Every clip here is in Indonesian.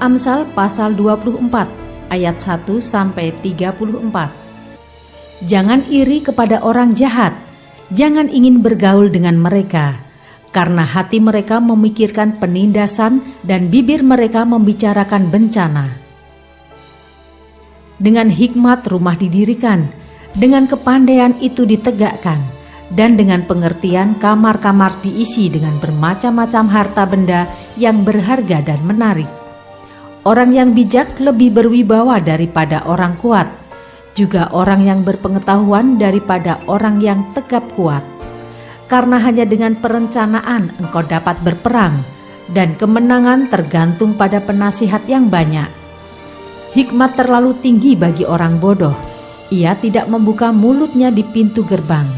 Amsal pasal 24 ayat 1-34. Jangan iri kepada orang jahat, jangan ingin bergaul dengan mereka, karena hati mereka memikirkan penindasan dan bibir mereka membicarakan bencana. Dengan hikmat rumah didirikan, dengan kepandaian itu ditegakkan, dan dengan pengertian kamar-kamar diisi dengan bermacam-macam harta benda yang berharga dan menarik. Orang yang bijak lebih berwibawa daripada orang kuat, juga orang yang berpengetahuan daripada orang yang tegap kuat. Karena hanya dengan perencanaan engkau dapat berperang, dan kemenangan tergantung pada penasihat yang banyak. Hikmat terlalu tinggi bagi orang bodoh, ia tidak membuka mulutnya di pintu gerbang.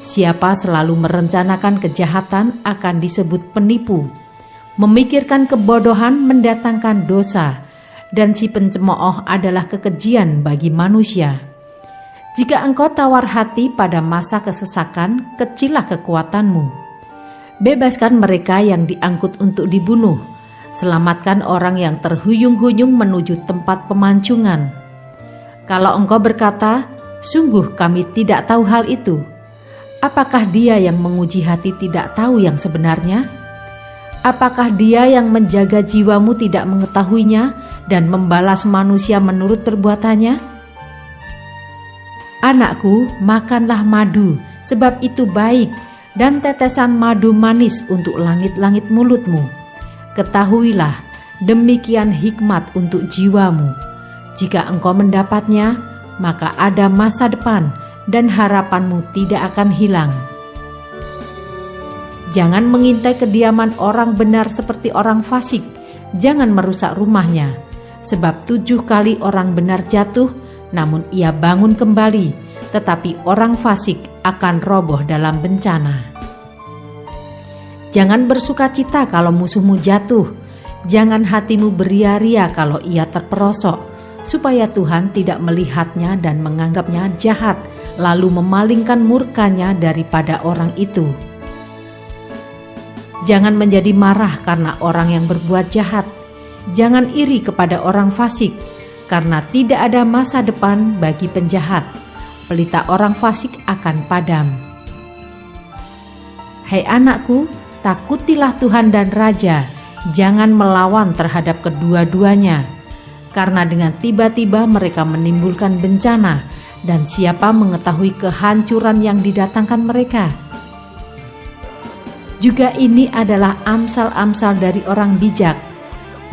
Siapa selalu merencanakan kejahatan akan disebut penipu. Memikirkan kebodohan mendatangkan dosa, dan si pencemooh adalah kekejian bagi manusia. Jika engkau tawar hati pada masa kesesakan, kecillah kekuatanmu. Bebaskan mereka yang diangkut untuk dibunuh, selamatkan orang yang terhuyung-huyung menuju tempat pemancungan. Kalau engkau berkata, sungguh kami tidak tahu hal itu, apakah dia yang menguji hati tidak tahu yang sebenarnya? Apakah dia yang menjaga jiwamu tidak mengetahuinya dan membalas manusia menurut perbuatannya? Anakku, makanlah madu, sebab itu baik, dan tetesan madu manis untuk langit-langit mulutmu. Ketahuilah, demikian hikmat untuk jiwamu. Jika engkau mendapatnya, maka ada masa depan, dan harapanmu tidak akan hilang. Jangan mengintai kediaman orang benar seperti orang fasik, jangan merusak rumahnya, sebab 7 kali orang benar jatuh, namun ia bangun kembali, tetapi orang fasik akan roboh dalam bencana. Jangan bersukacita kalau musuhmu jatuh, jangan hatimu beria-ria kalau ia terperosok, supaya Tuhan tidak melihatnya dan menganggapnya jahat, lalu memalingkan murkanya daripada orang itu. Jangan menjadi marah karena orang yang berbuat jahat. Jangan iri kepada orang fasik, karena tidak ada masa depan bagi penjahat. Pelita orang fasik akan padam. Hai anakku, takutilah Tuhan dan Raja, jangan melawan terhadap kedua-duanya, karena dengan tiba-tiba mereka menimbulkan bencana, dan siapa mengetahui kehancuran yang didatangkan mereka? Juga ini adalah amsal-amsal dari orang bijak.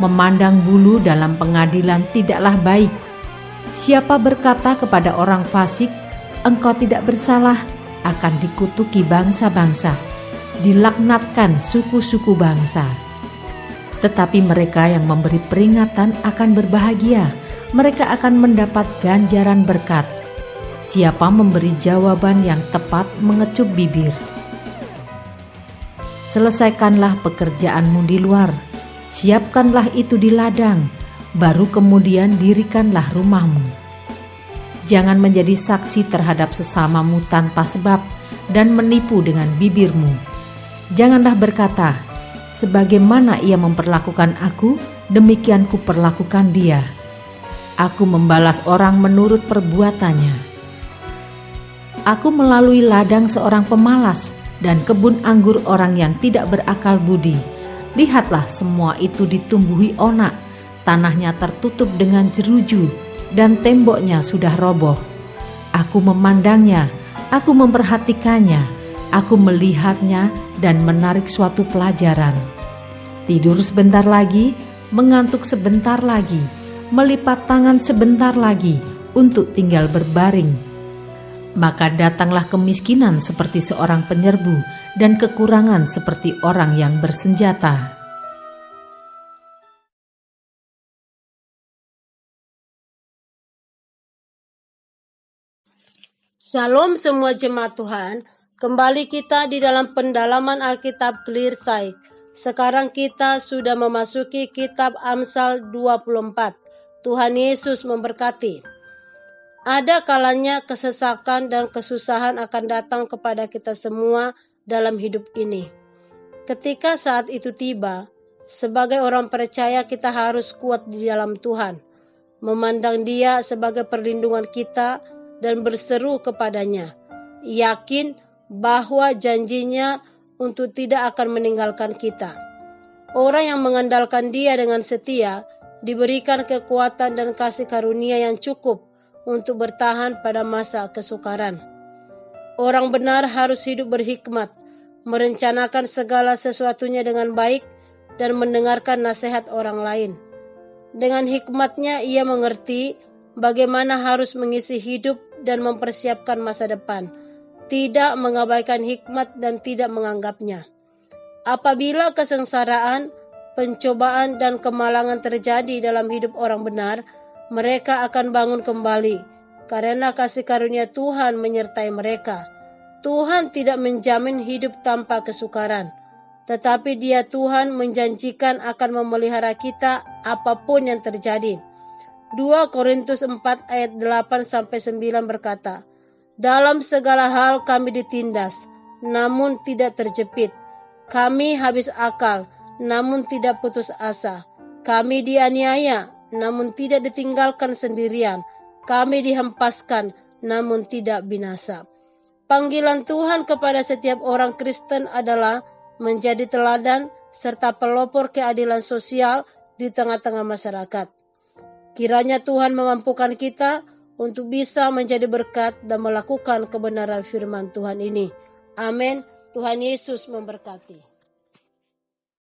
Memandang bulu dalam pengadilan tidaklah baik. Siapa berkata kepada orang fasik, engkau tidak bersalah, akan dikutuki bangsa-bangsa, dilaknatkan suku-suku bangsa. Tetapi mereka yang memberi peringatan akan berbahagia, mereka akan mendapat ganjaran berkat. Siapa memberi jawaban yang tepat mengecup bibir. Selesaikanlah pekerjaanmu di luar, siapkanlah itu di ladang, baru kemudian dirikanlah rumahmu. Jangan menjadi saksi terhadap sesamamu tanpa sebab dan menipu dengan bibirmu. Janganlah berkata, sebagaimana ia memperlakukan aku, demikian kuperlakukan dia. Aku membalas orang menurut perbuatannya. Aku melalui ladang seorang pemalas, dan kebun anggur orang yang tidak berakal budi. Lihatlah, semua itu ditumbuhi onak, tanahnya tertutup dengan jeruju, dan temboknya sudah roboh. Aku memandangnya, aku memperhatikannya, aku melihatnya dan menarik suatu pelajaran. Tidur sebentar lagi, mengantuk sebentar lagi, melipat tangan sebentar lagi untuk tinggal berbaring. Maka datanglah kemiskinan seperti seorang penyerbu dan kekurangan seperti orang yang bersenjata. Shalom semua jemaat Tuhan, kembali kita di dalam pendalaman Alkitab Clear Sight. Sekarang kita sudah memasuki kitab Amsal 24. Tuhan Yesus memberkati. Ada kalanya kesesakan dan kesusahan akan datang kepada kita semua dalam hidup ini. Ketika saat itu tiba, Sebagai orang percaya kita harus kuat di dalam Tuhan, memandang Dia sebagai perlindungan kita dan berseru kepadanya, yakin bahwa janjinya untuk tidak akan meninggalkan kita. Orang yang mengandalkan Dia dengan setia diberikan kekuatan dan kasih karunia yang cukup untuk bertahan pada masa kesukaran. Orang benar harus hidup berhikmat, merencanakan segala sesuatunya dengan baik, dan mendengarkan nasihat orang lain. Dengan hikmatnya ia mengerti bagaimana harus mengisi hidup dan mempersiapkan masa depan, tidak mengabaikan hikmat dan tidak menganggapnya. Apabila kesengsaraan, pencobaan, dan kemalangan terjadi dalam hidup orang benar, mereka akan bangun kembali, karena kasih karunia Tuhan menyertai mereka. Tuhan tidak menjamin hidup tanpa kesukaran, tetapi Dia Tuhan menjanjikan akan memelihara kita apapun yang terjadi. 2 Korintus 4 ayat 8-9 berkata, dalam segala hal kami ditindas, namun tidak terjepit. Kami habis akal, namun tidak putus asa. Kami dianiaya, namun tidak ditinggalkan sendirian. Kami dihempaskan, namun tidak binasa. Panggilan Tuhan kepada setiap orang Kristen adalah menjadi teladan serta pelopor keadilan sosial di tengah-tengah masyarakat. Kiranya Tuhan memampukan kita untuk bisa menjadi berkat dan melakukan kebenaran firman Tuhan ini. Amin. Tuhan Yesus memberkati.